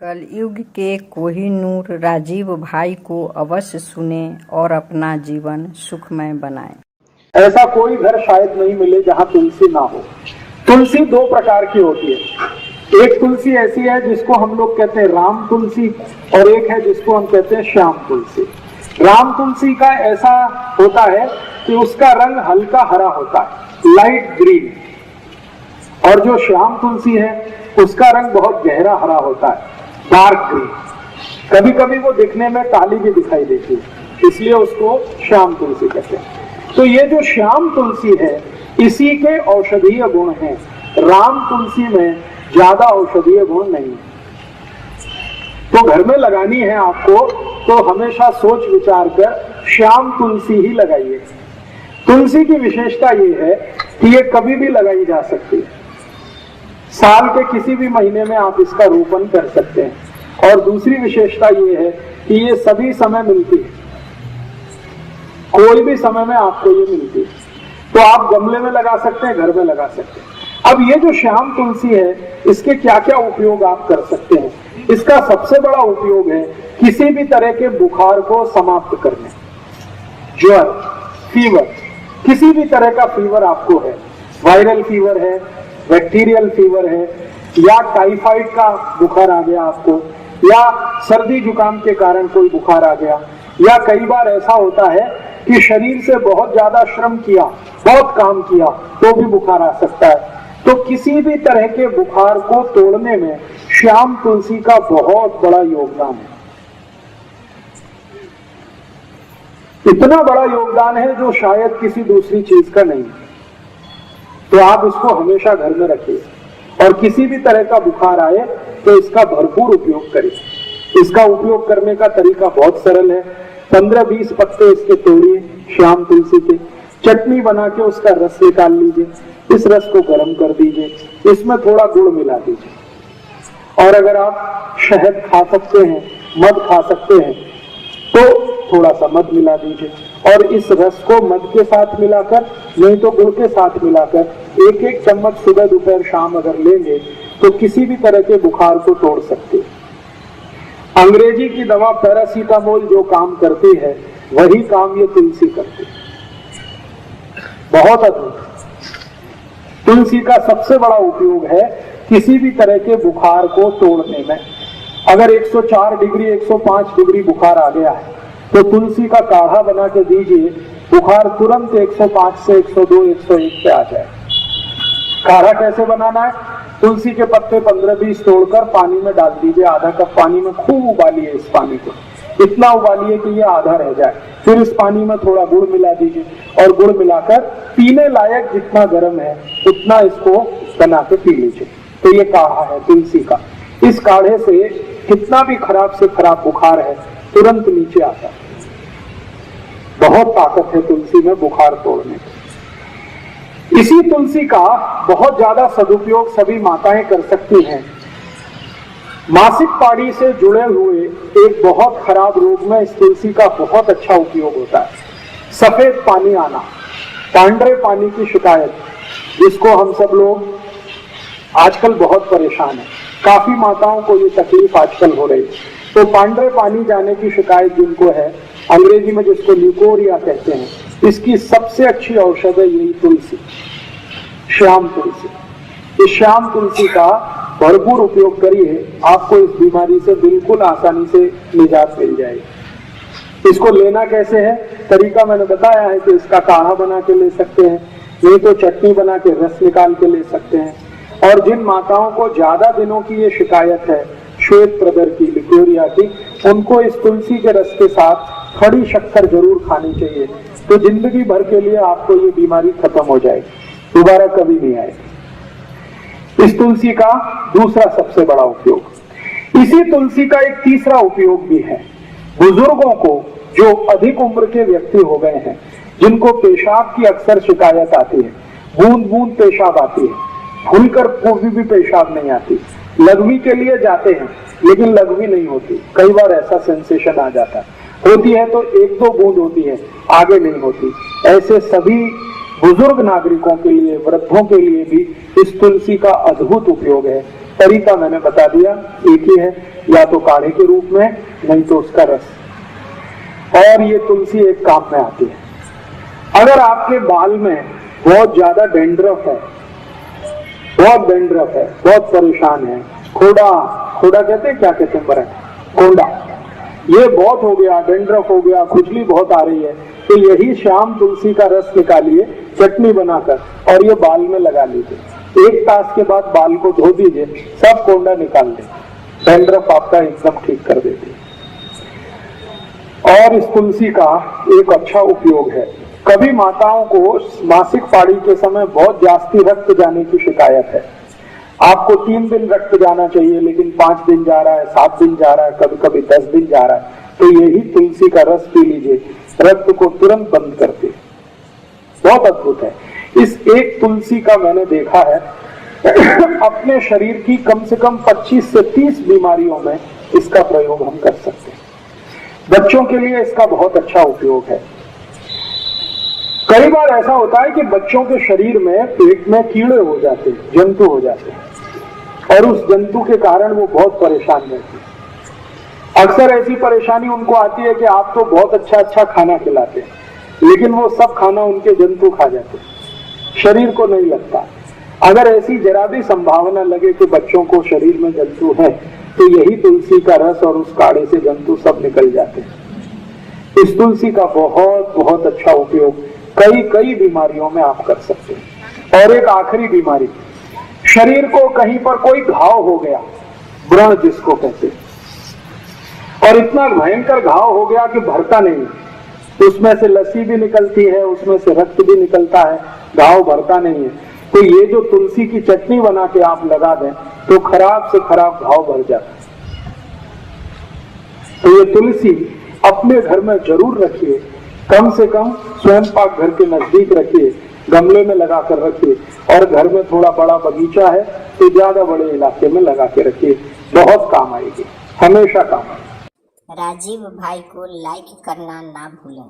कलयुग के कोहिनूर राजीव भाई को अवश्य सुनें और अपना जीवन सुखमय बनाएं। ऐसा कोई घर शायद नहीं मिले जहां तुलसी ना हो। तुलसी दो प्रकार की होती है। एक तुलसी ऐसी है जिसको हम लोग कहते हैं राम तुलसी, और एक है जिसको हम कहते हैं श्याम तुलसी। राम तुलसी का ऐसा होता है कि उसका रंग हल्का हरा होता है, लाइट ग्रीन, और जो श्याम तुलसी है उसका रंग बहुत गहरा हरा होता है, डार्क ग्रीन। कभी कभी वो दिखने में काली भी दिखाई देती है, इसलिए उसको श्याम तुलसी कहते हैं। तो ये जो श्याम तुलसी है इसी के औषधीय गुण हैं। राम तुलसी में ज्यादा औषधीय गुण नहीं है। तो घर में लगानी है आपको तो हमेशा सोच विचार कर श्याम तुलसी ही लगाइए। तुलसी की विशेषता ये है कि ये कभी भी लगाई जा सकती है। साल के किसी भी महीने में आप इसका रोपण कर सकते हैं। और दूसरी विशेषता ये है कि ये सभी समय मिलती है, कोई भी समय में आपको ये मिलती है। तो आप गमले में लगा सकते हैं, घर में लगा सकते हैं। अब ये जो श्याम तुलसी है इसके क्या क्या उपयोग आप कर सकते हैं। इसका सबसे बड़ा उपयोग है किसी भी तरह के बुखार को समाप्त करने। ज्वर, फीवर, किसी भी तरह का फीवर आपको है, वायरल फीवर है, बैक्टीरियल फीवर है, या टाइफाइड का बुखार आ गया आपको, या सर्दी जुकाम के कारण कोई बुखार आ गया, या कई बार ऐसा होता है कि शरीर से बहुत ज्यादा श्रम किया, बहुत काम किया तो भी बुखार आ सकता है। तो किसी भी तरह के बुखार को तोड़ने में श्याम तुलसी का बहुत बड़ा योगदान है। इतना बड़ा योगदान है जो शायद किसी दूसरी चीज का नहीं। तो आप इसको हमेशा घर में रखिए और किसी भी तरह का बुखार आए तो इसका भरपूर उपयोग करिए। इसका उपयोग करने का तरीका बहुत सरल है। 15-20 पत्ते इसके तोड़िए श्याम तुलसी के, चटनी बना के उसका रस निकाल लीजिए, इस रस को गर्म कर दीजिए, इसमें थोड़ा गुड़ मिला दीजिए, और अगर आप शहद खा सकते हैं, मध खा सकते हैं तो थोड़ा सा मध मिला दीजिए, और इस रस को मध के साथ मिलाकर, नहीं तो गुड़ के साथ मिलाकर एक एक चम्मच सुबह दोपहर शाम अगर लेंगे तो किसी भी तरह के बुखार को तोड़ सकते हैं। अंग्रेजी की दवा पैरासीटामोल जो काम करती है वही काम ये तुलसी करती है। बहुत अद्भुत। तुलसी का सबसे बड़ा उपयोग है किसी भी तरह के बुखार को तोड़ने में। अगर 104 डिग्री 105 डिग्री बुखार आ गया है तो तुलसी का काढ़ा बना के दीजिए, बुखार तुरंत 105 से 102 101 पे आ जाए। काढ़ा कैसे बनाना है? तुलसी के पत्ते 15-20 तोड़कर पानी में डाल दीजिए, आधा कप पानी में खूब उबालिए इस पानी को, इतना उबालिए कि ये आधा रह जाए। फिर इस पानी में थोड़ा गुड़ मिला दीजिए, और गुड़ मिलाकर पीने लायक जितना गर्म है उतना इसको बना के पी लीजिए। तो ये काढ़ा है तुलसी का। इस काढ़े से कितना भी खराब से खराब बुखार है तुरंत नीचे आता है। बहुत ताकत है तुलसी में बुखार तोड़ने की। इसी तुलसी का बहुत ज्यादा सदुपयोग सभी माताएं कर सकती हैं। मासिक पानी से जुड़े हुए एक बहुत खराब रोग में इस तुलसी का बहुत अच्छा उपयोग होता है। सफेद पानी आना, पांडरे पानी की शिकायत, जिसको हम सब लोग आजकल बहुत परेशान हैं। काफी माताओं को ये तकलीफ आजकल हो रही है। तो पांडरे पानी जाने की शिकायत जिनको है, अंग्रेजी में जिसको ल्यूकोरिया कहते हैं, इसकी सबसे अच्छी औषध है यही तुलसी, श्याम तुलसी। इस श्याम तुलसी का भरपूर उपयोग करिए, आपको इस बीमारी से बिल्कुल आसानी से निजात मिल जाएगी। इसको लेना कैसे है? तरीका मैंने बताया है कि इसका काढ़ा बना के ले सकते हैं, नहीं तो चटनी बना के रस निकाल के ले सकते हैं। और जिन माताओं को ज्यादा दिनों की ये शिकायत है, श्वेत प्रदर की, लिकोरिया की, उनको इस तुलसी के रस के साथ खड़ी शक्कर जरूर खानी चाहिए। तो जिंदगी भर के लिए आपको ये बीमारी खत्म हो जाएगी, दोबारा कभी नहीं आएगी। इस तुलसी का दूसरा सबसे बड़ा उपयोग, इसी तुलसी का एक तीसरा उपयोग भी है। बुजुर्गों को जो अधिक उम्र के व्यक्ति हो गए हैं, जिनको पेशाब की अक्सर शिकायत आती है, बूंद बूंद पेशाब आती है, खुलकर पूरी भी पेशाब नहीं आती, लघवी के लिए जाते हैं लेकिन लघवी नहीं होती, कई बार ऐसा सेंसेशन आ जाता है, होती है तो 1-2 बूंद होती है, आगे नहीं होती। ऐसे सभी बुजुर्ग नागरिकों के लिए, वृद्धों के लिए भी इस तुलसी का अद्भुत उपयोग है। तरीका मैंने बता दिया, एक ही है, या तो काढ़े के रूप में, नहीं तो उसका रस। और ये तुलसी एक काम में आती है। अगर आपके बाल में बहुत ज्यादा डेंड्रफ है, बहुत परेशान है, खोड़ा कहते हैं, क्या कहते हैं बरन, कोंडा, ये बहुत हो गया, डेंड्रफ हो गया, खुजली बहुत आ रही है, तो यही शाम तुलसी का रस निकालिए चटनी बनाकर और ये बाल में लगा लीजिए। 1 तास के बाद बाल को धो दीजिए, सब कोंडा निकाल दे, डेंड्रफ आपका एकदम ठीक कर देती है। और इस तुलसी का एक अच्छा उपयोग है, कभी माताओं को मासिक पाड़ी के समय बहुत जास्ती रक्त जाने की शिकायत है। आपको 3 दिन रक्त जाना चाहिए, लेकिन 5 दिन जा रहा है, 7 दिन जा रहा है, कभी कभी 10 दिन जा रहा है, तो यही तुलसी का रस पी लीजिए, रक्त को तुरंत बंद करते, बहुत अद्भुत है। इस एक तुलसी का मैंने देखा है अपने शरीर की कम से कम 25 से 30 बीमारियों में इसका प्रयोग हम कर सकते हैं। बच्चों के लिए इसका बहुत अच्छा उपयोग है। कई बार ऐसा होता है कि बच्चों के शरीर में पेट में कीड़े हो जाते हैं, जंतु हो जाते हैं, और उस जंतु के कारण वो बहुत परेशान रहते हैं। अक्सर ऐसी परेशानी उनको आती है कि आप तो बहुत अच्छा खाना खिलाते हैं, लेकिन वो सब खाना उनके जंतु खा जाते हैं, शरीर को नहीं लगता। अगर ऐसी जरा भी संभावना लगे कि बच्चों को शरीर में जंतु है, तो यही तुलसी का रस और उस काढ़े से जंतु सब निकल जाते हैं। इस तुलसी का बहुत बहुत अच्छा उपयोग कई बीमारियों में आप कर सकते हैं। और एक आखिरी बीमारी, शरीर को कहीं पर कोई घाव हो गया, व्रण जिसको कहते हैं, और इतना भयंकर घाव हो गया कि भरता नहीं, उसमें से लस्सी भी निकलती है, उसमें से रक्त भी निकलता है, घाव भरता नहीं है, तो ये जो तुलसी की चटनी बना के आप लगा दें तो खराब से खराब घाव भर जाता है। तो ये तुलसी अपने घर में जरूर रखिए, कम से कम स्वयं पाक घर के नजदीक रखिए, गमले में लगा कर रखिए, और घर में थोड़ा बड़ा बगीचा है तो ज्यादा बड़े इलाके में लगा के रखिए, बहुत काम आएगी, हमेशा काम आएगी। राजीव भाई को लाइक करना ना भूलें।